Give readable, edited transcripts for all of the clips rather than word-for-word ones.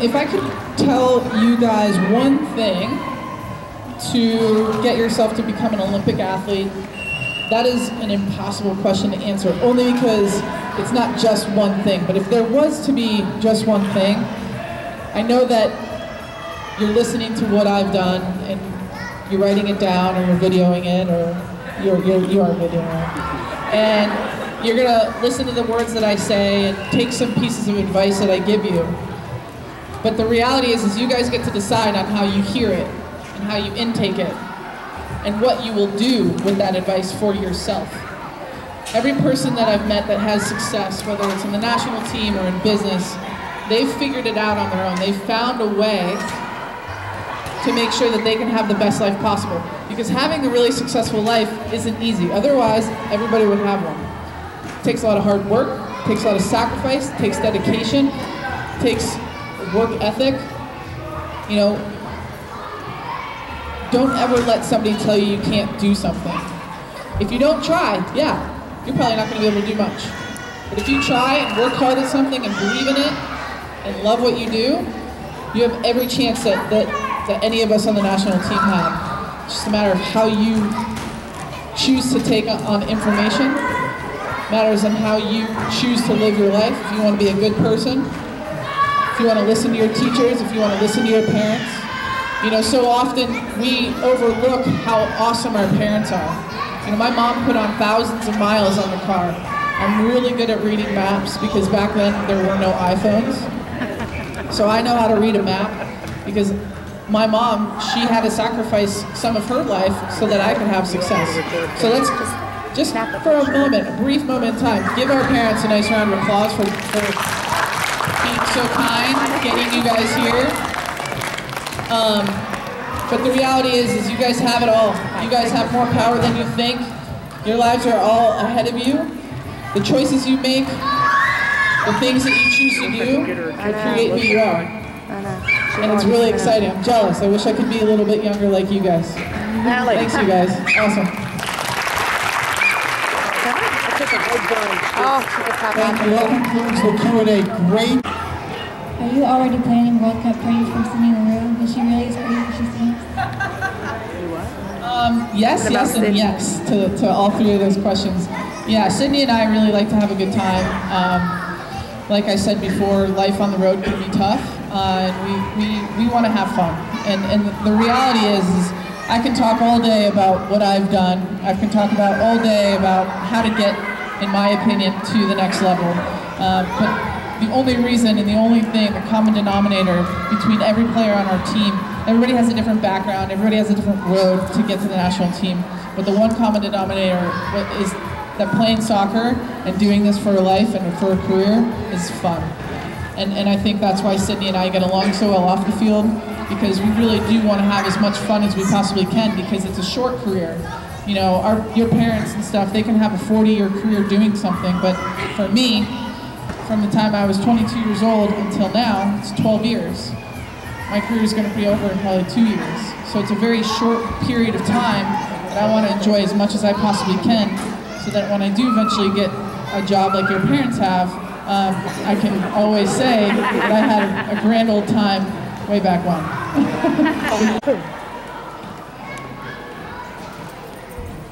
If I could tell you guys one thing to get yourself to become an Olympic athlete, that is an impossible question to answer, only because it's not just one thing. But if there was to be just one thing, I know that you're listening to what I've done and you're writing it down or you're videoing it, or you are videoing it. And you're gonna listen to the words that I say and take some pieces of advice that I give you. But the reality is you guys get to decide on how you hear it and how you intake it and what you will do with that advice for yourself. Every person that I've met that has success, whether it's in the national team or in business, they've figured it out on their own. They've found a way to make sure that they can have the best life possible. Because having a really successful life isn't easy. Otherwise, everybody would have one. It takes a lot of hard work, it takes a lot of sacrifice, it takes dedication, it takes work ethic. You know, don't ever let somebody tell you you can't do something. If you don't try, yeah, you're probably not going to be able to do much. But if you try and work hard at something and believe in it and love what you do, you have every chance that any of us on the national team have. It's just a matter of how you choose to take on information. It matters on how you choose to live your life. If you want to be a good person, if you want to listen to your teachers, if you want to listen to your parents. You know, so often we overlook how awesome our parents are. You know, my mom put on thousands of miles on the car. I'm really good at reading maps because back then there were no iPhones. So I know how to read a map because my mom, she had to sacrifice some of her life so that I could have success. So let's just for a moment, a brief moment in time, give our parents a nice round of applause for being so kind, getting you guys here. But the reality is you guys have it all. You guys have more power than you think. Your lives are all ahead of you. The choices you make, the things that you choose to do, will create who you are. And it's really exciting. I'm jealous. I wish I could be a little bit younger like you guys. Thanks, you guys. Awesome. That concludes the Q&A. Great. Are you already planning World Cup praise for Sydney Leroux? Because she really is pretty what she sings. Yes, yes, and yes to all three of those questions. Yeah, Sydney and I really like to have a good time. Like I said before, life on the road can be tough. We want to have fun. And the reality is I can talk all day about what I've done. I can talk about all day about how to get, in my opinion, to the next level. But the only reason and the only thing, the common denominator between every player on our team, everybody has a different background, everybody has a different road to get to the national team. But the one common denominator is that playing soccer and doing this for a life and for a career is fun. And I think that's why Sydney and I get along so well off the field, because we really do want to have as much fun as we possibly can, because it's a short career. You know, your parents and stuff, they can have a 40-year career doing something, but for me, from the time I was 22 years old until now, it's 12 years. My career is going to be over in probably 2 years. So it's a very short period of time that I want to enjoy as much as I possibly can, so that when I do eventually get a job like your parents have, I can always say that I had a grand old time way back when.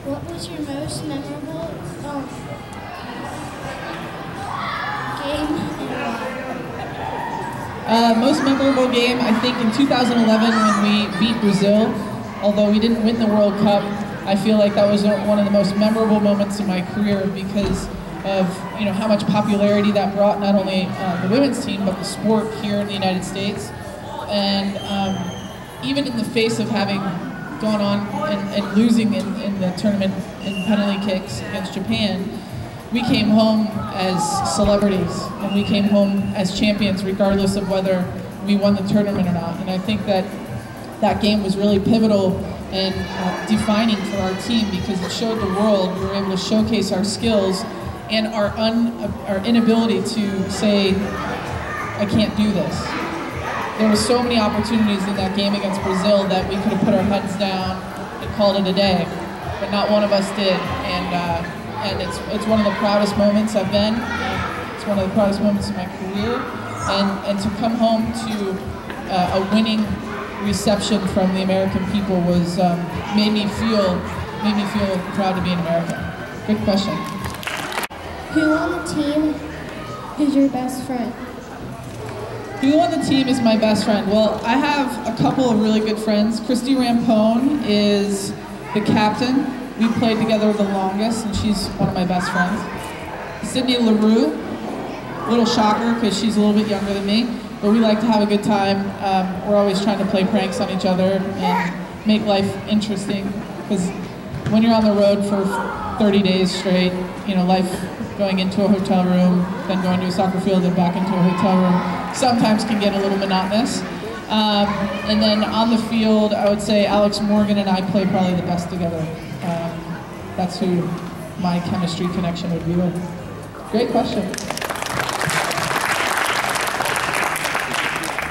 What was your most memorable game and why? Most memorable game, I think in 2011 when we beat Brazil. Although we didn't win the World Cup, I feel like that was one of the most memorable moments in my career because of how much popularity that brought, not only the women's team, but the sport here in the United States. And even in the face of having gone on and losing in the tournament in penalty kicks against Japan, we came home as celebrities, and we came home as champions regardless of whether we won the tournament or not. And I think that game was really pivotal and defining for our team, because it showed the world we were able to showcase our skills and our inability to say, I can't do this. There were so many opportunities in that game against Brazil that we could have put our heads down and called it a day, but not one of us did. And it's one of the proudest moments I've been. It's one of the proudest moments in my career. and to come home to a winning reception from the American people was made me feel proud to be an American. Good question. Who on the team is your best friend? Who on the team is my best friend? Well, I have a couple of really good friends. Christy Rampone is the captain. We played together the longest, and she's one of my best friends. Sydney Leroux, little shocker because she's a little bit younger than me, but we like to have a good time. We're always trying to play pranks on each other and make life interesting, because when you're on the road for 30 days straight, you know, life going into a hotel room, then going to a soccer field, and back into a hotel room, sometimes can get a little monotonous. And then on the field, I would say Alex Morgan and I play probably the best together. That's who my chemistry connection would be with. Great question.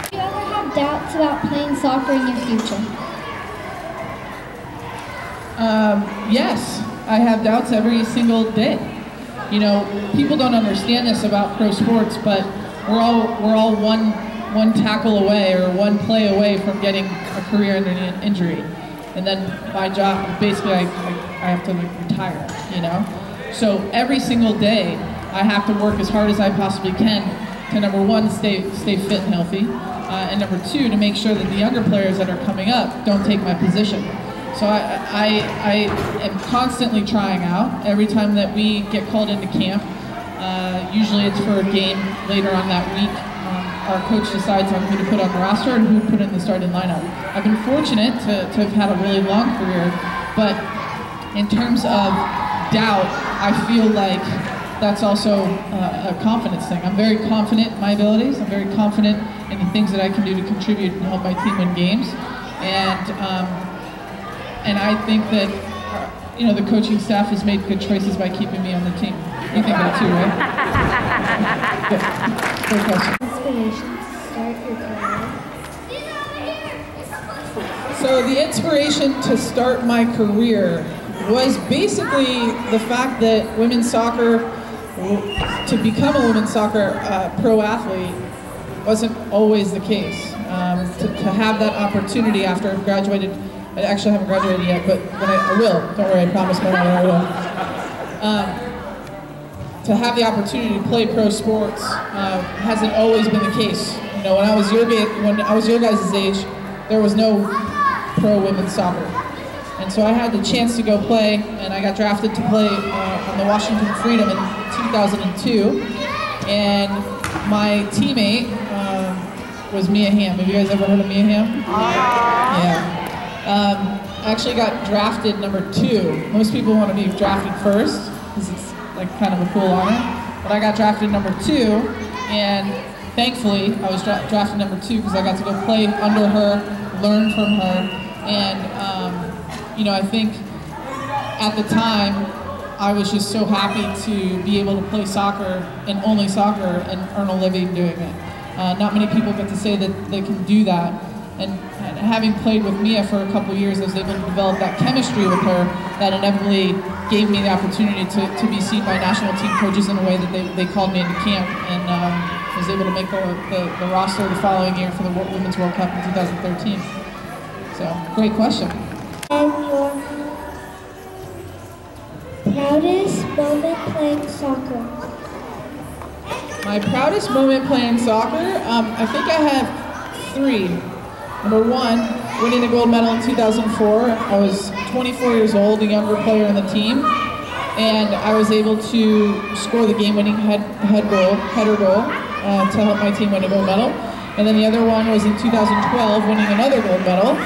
Do you ever have doubts about playing soccer in your future? Yes, I have doubts every single day. You know, people don't understand this about pro sports, but we're all one tackle away or one play away from getting a career-ending injury, and then my job basically I have to retire. You know, so every single day I have to work as hard as I possibly can to, number one, stay fit and healthy, and number two, to make sure that the younger players that are coming up don't take my position. So I am constantly trying out. Every time that we get called into camp, usually it's for a game later on that week, our coach decides on who to put on the roster and who to put in the starting lineup. I've been fortunate to have had a really long career, but in terms of doubt, I feel like that's also a confidence thing. I'm very confident in my abilities. I'm very confident in the things that I can do to contribute and help my team win games. And I think that you know, the coaching staff has made good choices by keeping me on the team. You think that too, right? Good question. Inspiration to start your career? So the inspiration to start my career was basically the fact that women's soccer, to become a women's soccer pro athlete, wasn't always the case. To have that opportunity after I graduated, I actually haven't graduated yet, but when I will, don't worry, I promise my mother I will. To have the opportunity to play pro sports hasn't always been the case. You know, when I was your guys' age, there was no pro women's soccer. And so I had the chance to go play, and I got drafted to play on the Washington Freedom in 2002. And my teammate was Mia Hamm. Have you guys ever heard of Mia Hamm? Yeah. I actually got drafted number 2. Most people want to be drafted first, because it's like kind of a cool honor. But I got drafted number 2, and thankfully I was drafted number 2 because I got to go play under her, learn from her, and you know, I think at the time I was just so happy to be able to play soccer, and only soccer, and earn a living doing it. Not many people get to say that they can do that. And having played with Mia for a couple years, I was able to develop that chemistry with her that inevitably gave me the opportunity to be seen by national team coaches in a way that they called me into camp, and was able to make the roster the following year for the Women's World Cup in 2013. So, great question. And your proudest moment playing soccer? My proudest moment playing soccer? I think I have 3. Number 1, winning the gold medal in 2004. I was 24 years old, a younger player on the team, and I was able to score the game-winning header goal to help my team win a gold medal. And then the other one was in 2012, winning another gold medal.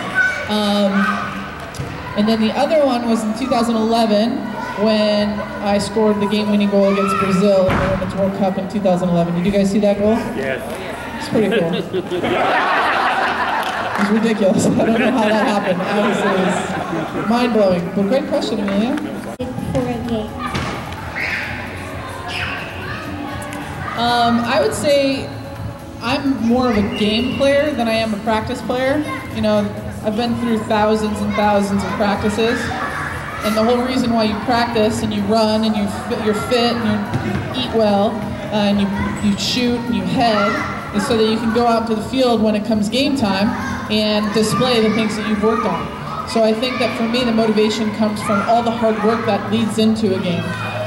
And then the other one was in 2011, when I scored the game-winning goal against Brazil in the Women's World Cup in 2011. Did you guys see that goal? Yes. It's pretty cool. It's ridiculous. I don't know how that happened. It was mind-blowing. But great question, Amelia. For a game? I would say I'm more of a game player than I am a practice player. You know, I've been through thousands and thousands of practices, and the whole reason why you practice and you run and you're fit and you eat well and you shoot and you head is so that you can go out to the field when it comes game time and display the things that you've worked on. So I think that for me, the motivation comes from all the hard work that leads into a game.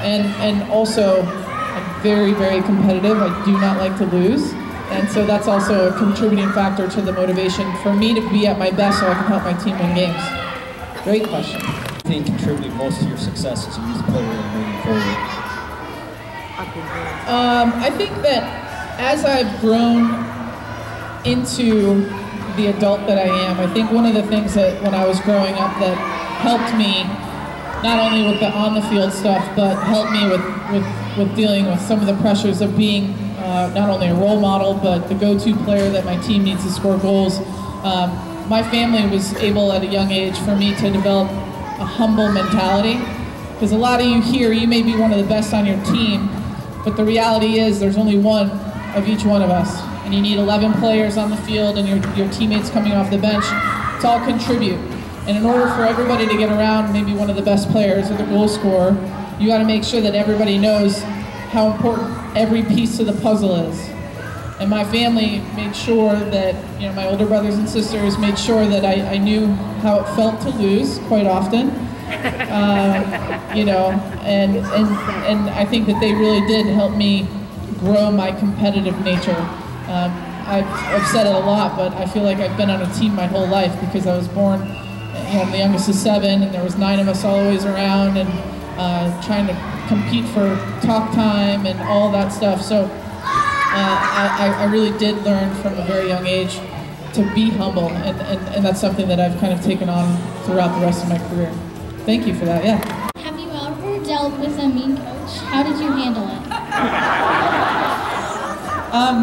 And also, I'm very, very competitive. I do not like to lose. And so that's also a contributing factor to the motivation for me to be at my best so I can help my team win games. Great question. What do you think contributed most to your success as a youth player and moving forward? I think that as I've grown into the adult that I am, I think one of the things that when I was growing up that helped me, not only with the on-the-field stuff, but helped me with dealing with some of the pressures of being not only a role model, but the go-to player that my team needs to score goals. My family was able at a young age for me to develop a humble mentality, because a lot of you here, you may be one of the best on your team, but the reality is there's only one of each one of us, and you need 11 players on the field and your teammates coming off the bench to all contribute. And in order for everybody to get around maybe one of the best players or the goal scorer, you got to make sure that everybody knows how important every piece of the puzzle is. And my family made sure that, you know, my older brothers and sisters made sure that I knew how it felt to lose quite often. You know, and I think that they really did help me grow my competitive nature. I've said it a lot, but I feel like I've been on a team my whole life because I was born, you know, I'm the youngest of 7, and there was 9 of us always around, and trying to compete for talk time and all that stuff. So I really did learn from a very young age to be humble, and that's something that I've kind of taken on throughout the rest of my career. Thank you for that, yeah. Have you ever dealt with a mean coach? How did you handle it?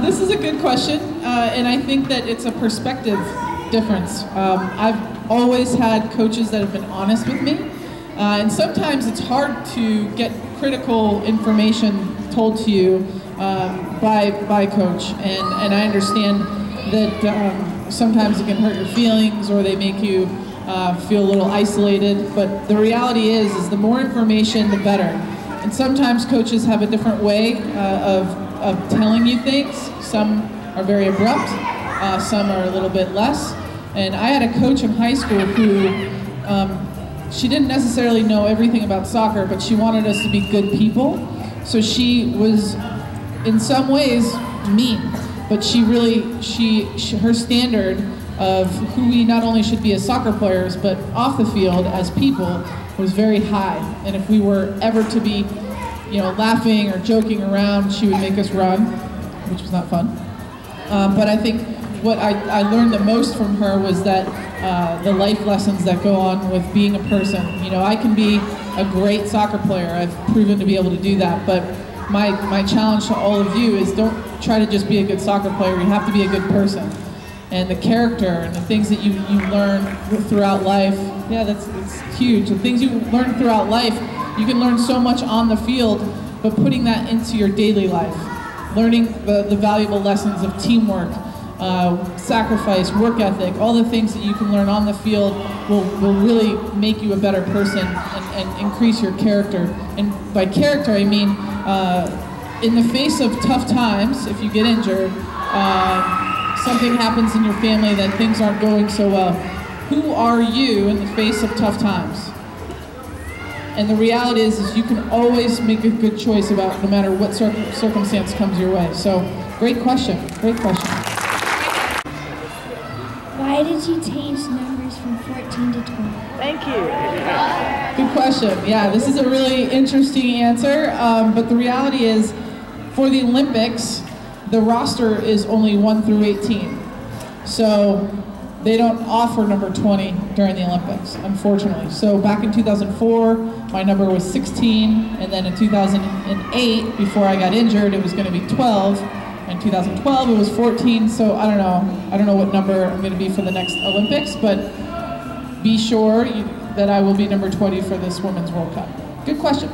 This is a good question, and I think that it's a perspective difference. I've always had coaches that have been honest with me, and sometimes it's hard to get critical information told to you by coach, and I understand that sometimes it can hurt your feelings or they make you feel a little isolated, but the reality is the more information, the better. And sometimes coaches have a different way of telling you things. Some are very abrupt, some are a little bit less. And I had a coach in high school who, she didn't necessarily know everything about soccer, but she wanted us to be good people. So she was, in some ways, mean, but she really, her standard of who we not only should be as soccer players, but off the field as people was very high. And if we were ever to be, you know, laughing or joking around, she would make us run, which was not fun. But I think what I learned the most from her was that the life lessons that go on with being a person. You know, I can be a great soccer player. I've proven to be able to do that. But my challenge to all of you is don't try to just be a good soccer player. You have to be a good person. And the character and the things that you learn throughout life, yeah, that's huge. The things you learn throughout life, you can learn so much on the field, but putting that into your daily life, learning the valuable lessons of teamwork, sacrifice, work ethic, all the things that you can learn on the field will really make you a better person and increase your character. And by character, I mean, in the face of tough times, if you get injured, something happens in your family that things aren't going so well, who are you in the face of tough times? And the reality is you can always make a good choice about no matter what circumstance comes your way. So, great question, great question. Why did you change numbers from 14 to 20? Thank you. Good question. Yeah, this is a really interesting answer, but the reality is, for the Olympics, the roster is only 1 through 18. So they don't offer number 20 during the Olympics, unfortunately. So back in 2004, my number was 16, and then in 2008, before I got injured, it was going to be 12. In 2012, it was 14, so I don't know what number I'm going to be for the next Olympics, but be sure that I will be number 20 for this Women's World Cup. Good question.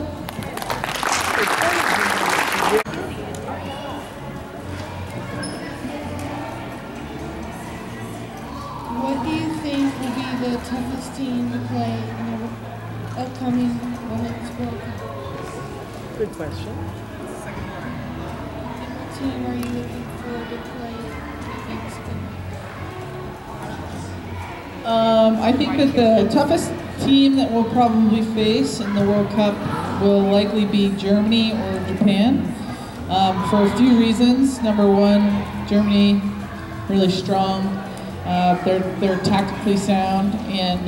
What do you think will be the toughest team to play in the upcoming Women's World Cup? Good question. What team are you looking for to play? I think that the toughest team that we'll probably face in the World Cup will likely be Germany or Japan, for a few reasons. Number one, Germany, really strong. They're tactically sound, and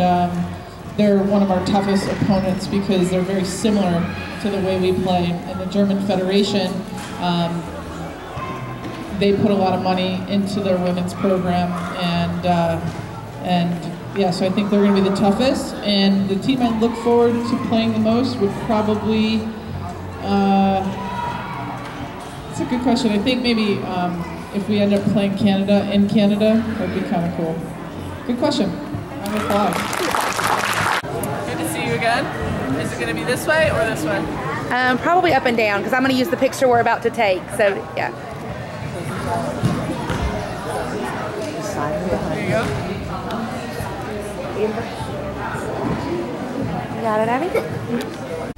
they're one of our toughest opponents because they're very similar to the way we play. And the German Federation, they put a lot of money into their women's program, and yeah, so I think they're going to be the toughest. And the team I look forward to playing the most would probably, it's a good question. I think maybe if we end up playing Canada in Canada, that'd be kind of cool. Good question. I'm gonna fly. Good to see you again. Is it going to be this way or this way? Probably up and down, because I'm going to use the picture we're about to take. So, yeah. There you go. You got it, Abby?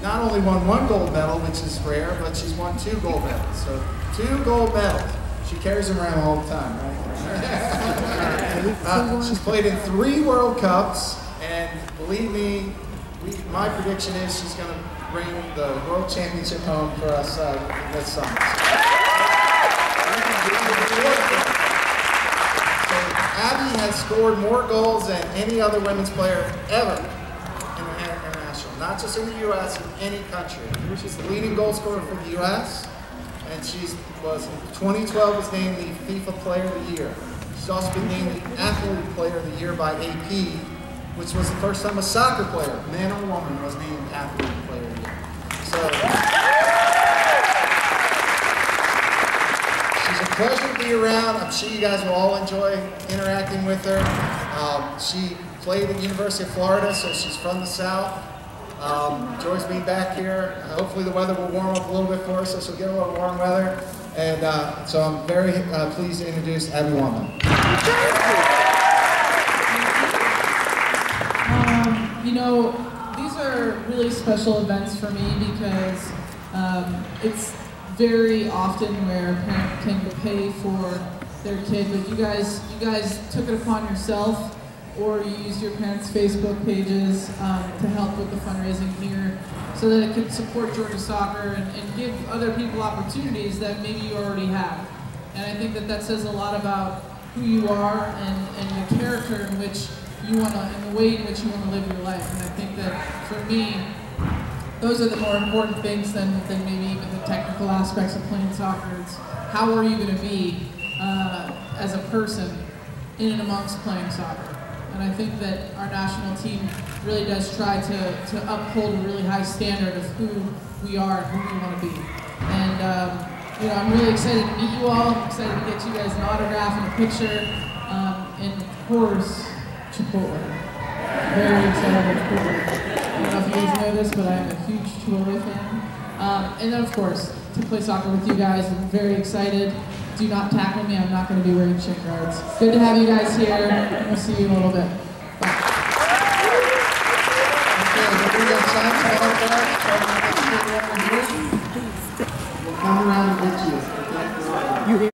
Not only won 1 gold medal, which is rare, but she's won 2 gold medals. So 2 gold medals. She carries them around all the time, right? She's played in 3 World Cups, and believe me, my prediction is she's going to bring the World Championship home for us this summer. So Abby has scored more goals than any other women's player ever in the international, not just in the U.S., in any country. She's the leading goal scorer for the U.S., and she was in 2012 was named the FIFA Player of the Year. She's also been named the Athlete Player of the Year by AP, which was the first time a soccer player, man or woman, was named Athlete Player of the Year. So she's a pleasure to be around. I'm sure you guys will all enjoy interacting with her. She played at the University of Florida, so she's from the South. Enjoys being back here. Hopefully the weather will warm up a little bit for her, so she'll get a little warm weather. And so I'm very pleased to introduce Abby Wambach. You know, these are really special events for me because it's very often where a parent can pay for their kid, but you guys took it upon yourself, or you used your parents' Facebook pages to help with the fundraising here so that it could support Georgia soccer and give other people opportunities that maybe you already have. And I think that that says a lot about who you are and the character in which you want to, and the way in which you want to live your life. And I think that for me, those are the more important things than maybe even the technical aspects of playing soccer. It's how are you going to be as a person in and amongst playing soccer. And I think that our national team really does try to uphold a really high standard of who we are and who we want to be. And you know, I'm really excited to meet you all. I'm excited to get you guys an autograph and a picture. And of course, Chipotle. Very excited about Chipotle. I don't know if you guys know this, but I am a huge Chipotle fan. And then of course, to play soccer with you guys. I'm very excited. Do not tackle me, I'm not going to be wearing shin guards. Good to have you guys here. We'll see you in a little bit. Bye. We'll come around and get you.